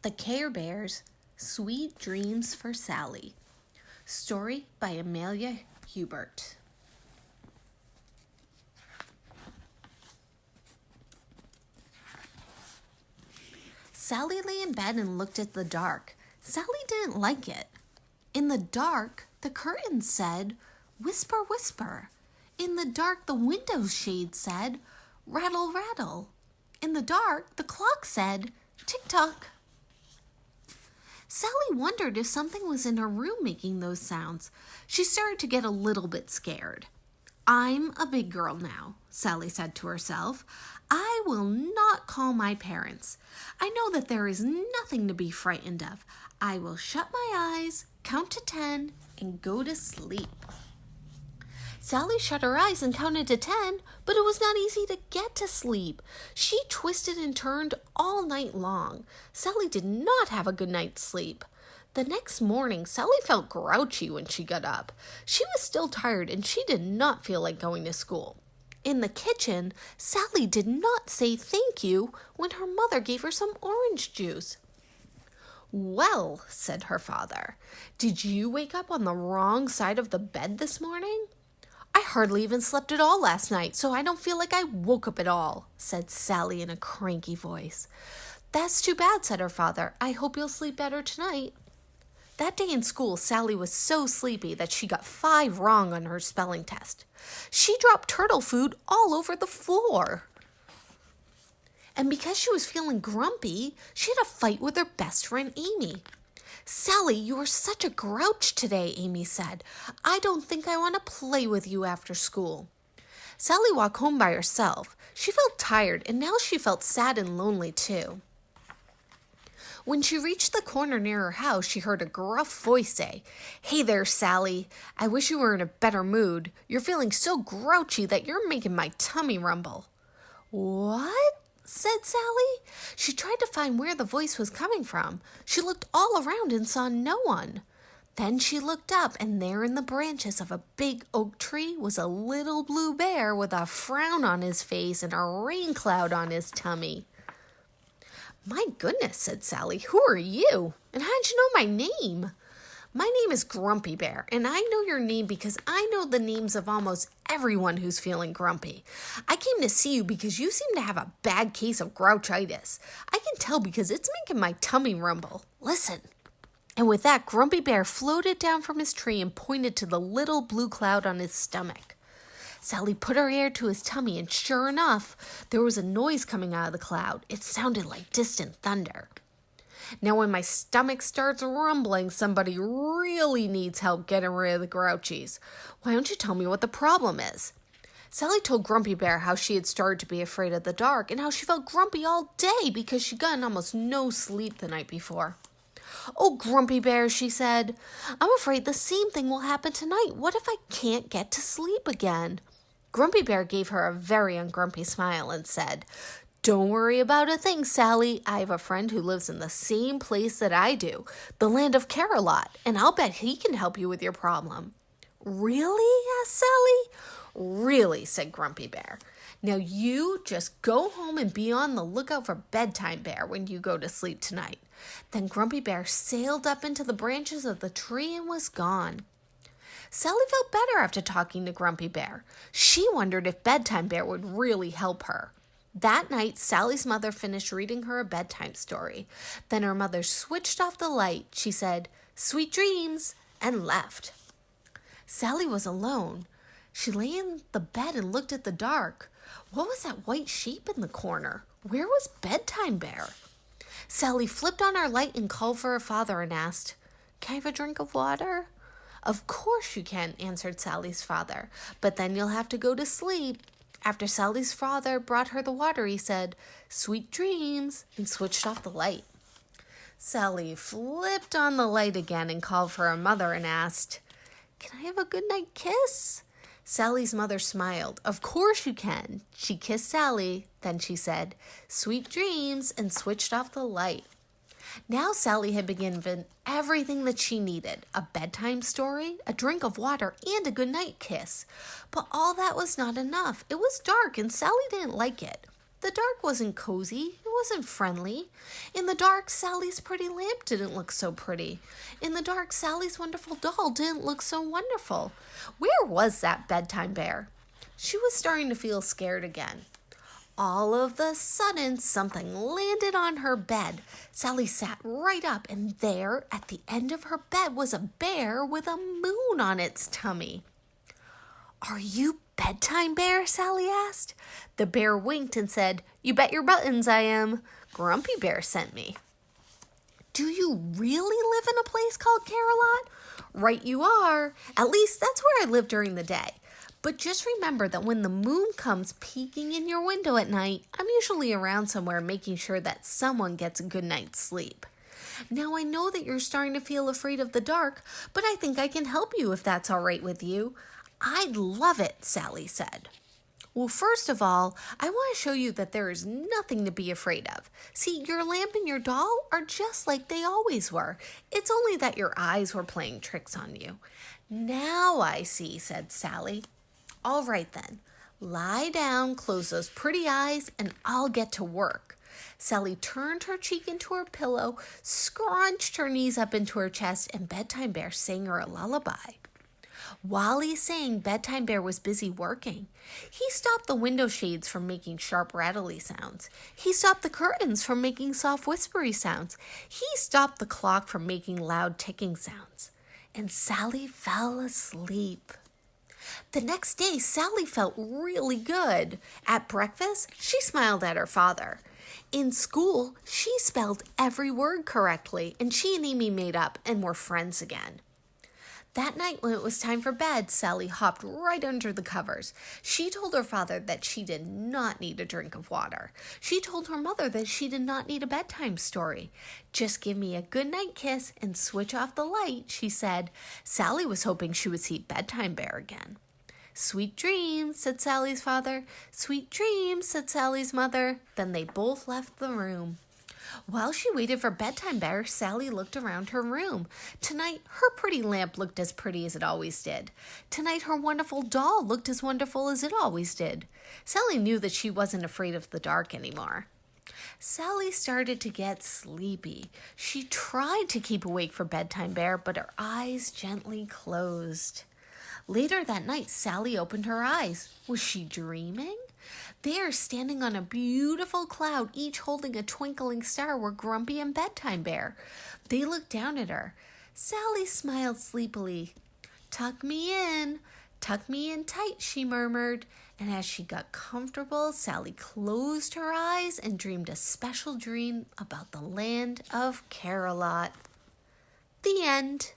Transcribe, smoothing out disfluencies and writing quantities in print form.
The Care Bears, Sweet Dreams for Sally. Story by Amelia Hubert. Sally lay in bed and looked at the dark. Sally didn't like it. In the dark, the curtains said, "Whisper, whisper." In the dark, the window shade said, "Rattle, rattle." In the dark, the clock said, "Tick-tock." Sally wondered if something was in her room making those sounds. She started to get a little bit scared. "I'm a big girl now," Sally said to herself. "I will not call my parents. I know that there is nothing to be frightened of. I will shut my eyes, count to 10, and go to sleep." Sally shut her eyes and counted to 10, but it was not easy to get to sleep. She twisted and turned all night long. Sally did not have a good night's sleep. The next morning, Sally felt grouchy when she got up. She was still tired and she did not feel like going to school. In the kitchen, Sally did not say thank you when her mother gave her some orange juice. "Well," said her father, "did you wake up on the wrong side of the bed this morning?" "I hardly even slept at all last night, so I don't feel like I woke up at all," said Sally in a cranky voice. "That's too bad," said her father. "I hope you'll sleep better tonight." That day in school, Sally was so sleepy that she got 5 wrong on her spelling test. She dropped turtle food all over the floor. And because she was feeling grumpy, she had a fight with her best friend Amy. "Sally, you are such a grouch today," Amy said. "I don't think I want to play with you after school." Sally walked home by herself. She felt tired, and now she felt sad and lonely too. When she reached the corner near her house, she heard a gruff voice say, "Hey there, Sally. I wish you were in a better mood. You're feeling so grouchy that you're making my tummy rumble." "What?" said Sally. She tried to find where the voice was coming from. She looked all around and saw no one. Then she looked up, and there in the branches of a big oak tree was a little blue bear with a frown on his face and a rain cloud on his tummy. "My goodness," said Sally, "who are you? And how'd you know my name?" "My name is Grumpy Bear, and I know your name because I know the names of almost everyone who's feeling grumpy. I came to see you because you seem to have a bad case of grouchitis. I can tell because it's making my tummy rumble. Listen." And with that, Grumpy Bear floated down from his tree and pointed to the little blue cloud on his stomach. Sally put her ear to his tummy, and sure enough, there was a noise coming out of the cloud. It sounded like distant thunder. "Now, when my stomach starts rumbling, somebody really needs help getting rid of the grouchies. Why don't you tell me what the problem is?" Sally told Grumpy Bear how she had started to be afraid of the dark and how she felt grumpy all day because she'd gotten almost no sleep the night before. "Oh, Grumpy Bear," she said, "I'm afraid the same thing will happen tonight. What if I can't get to sleep again?" Grumpy Bear gave her a very ungrumpy smile and said, "Don't worry about a thing, Sally. I have a friend who lives in the same place that I do, the land of Care-a-Lot, and I'll bet he can help you with your problem." "Really?" asked Sally. "Really," said Grumpy Bear. "Now you just go home and be on the lookout for Bedtime Bear when you go to sleep tonight." Then Grumpy Bear sailed up into the branches of the tree and was gone. Sally felt better after talking to Grumpy Bear. She wondered if Bedtime Bear would really help her. That night, Sally's mother finished reading her a bedtime story. Then her mother switched off the light. She said, "Sweet dreams," and left. Sally was alone. She lay in the bed and looked at the dark. What was that white shape in the corner? Where was Bedtime Bear? Sally flipped on her light and called for her father and asked, "Can I have a drink of water?" "Of course you can," answered Sally's father, "but then you'll have to go to sleep." After Sally's father brought her the water, he said, "Sweet dreams," and switched off the light. Sally flipped on the light again and called for her mother and asked, "Can I have a goodnight kiss?" Sally's mother smiled. "Of course you can." She kissed Sally, then she said, "Sweet dreams," and switched off the light. Now Sally had been given everything that she needed, a bedtime story, a drink of water, and a goodnight kiss. But all that was not enough. It was dark and Sally didn't like it. The dark wasn't cozy. It wasn't friendly. In the dark, Sally's pretty lamp didn't look so pretty. In the dark, Sally's wonderful doll didn't look so wonderful. Where was that bedtime bear? She was starting to feel scared again. All of a sudden, something landed on her bed. Sally sat right up, and there, at the end of her bed, was a bear with a moon on its tummy. "Are you Bedtime Bear?" Sally asked. The bear winked and said, "You bet your buttons I am. Grumpy Bear sent me." "Do you really live in a place called Carolot?" "Right you are. At least that's where I live during the day. But just remember that when the moon comes peeking in your window at night, I'm usually around somewhere making sure that someone gets a good night's sleep. Now I know that you're starting to feel afraid of the dark, but I think I can help you if that's all right with you." "I'd love it," Sally said. "Well, first of all, I want to show you that there is nothing to be afraid of. See, your lamp and your doll are just like they always were. It's only that your eyes were playing tricks on you." "Now I see," said Sally. "All right then, lie down, close those pretty eyes, and I'll get to work." Sally turned her cheek into her pillow, scrunched her knees up into her chest, and Bedtime Bear sang her a lullaby. While he sang, Bedtime Bear was busy working. He stopped the window shades from making sharp rattly sounds. He stopped the curtains from making soft whispery sounds. He stopped the clock from making loud ticking sounds. And Sally fell asleep. The next day, Sally felt really good. At breakfast, she smiled at her father. In school, she spelled every word correctly, and she and Amy made up and were friends again. That night, when it was time for bed, Sally hopped right under the covers. She told her father that she did not need a drink of water. She told her mother that she did not need a bedtime story. "Just give me a good night kiss and switch off the light," she said. Sally was hoping she would see Bedtime Bear again. "Sweet dreams," said Sally's father. "Sweet dreams," said Sally's mother. Then they both left the room. While she waited for Bedtime Bear, Sally looked around her room. Tonight, her pretty lamp looked as pretty as it always did. Tonight, her wonderful doll looked as wonderful as it always did. Sally knew that she wasn't afraid of the dark anymore. Sally started to get sleepy. She tried to keep awake for Bedtime Bear, but her eyes gently closed. Later that night, Sally opened her eyes. Was she dreaming? There, standing on a beautiful cloud, each holding a twinkling star, were Grumpy and Bedtime Bear. They looked down at her. Sally smiled sleepily. Tuck me in tight," she murmured. And as she got comfortable, Sally closed her eyes and dreamed a special dream about the land of Carolot. The end.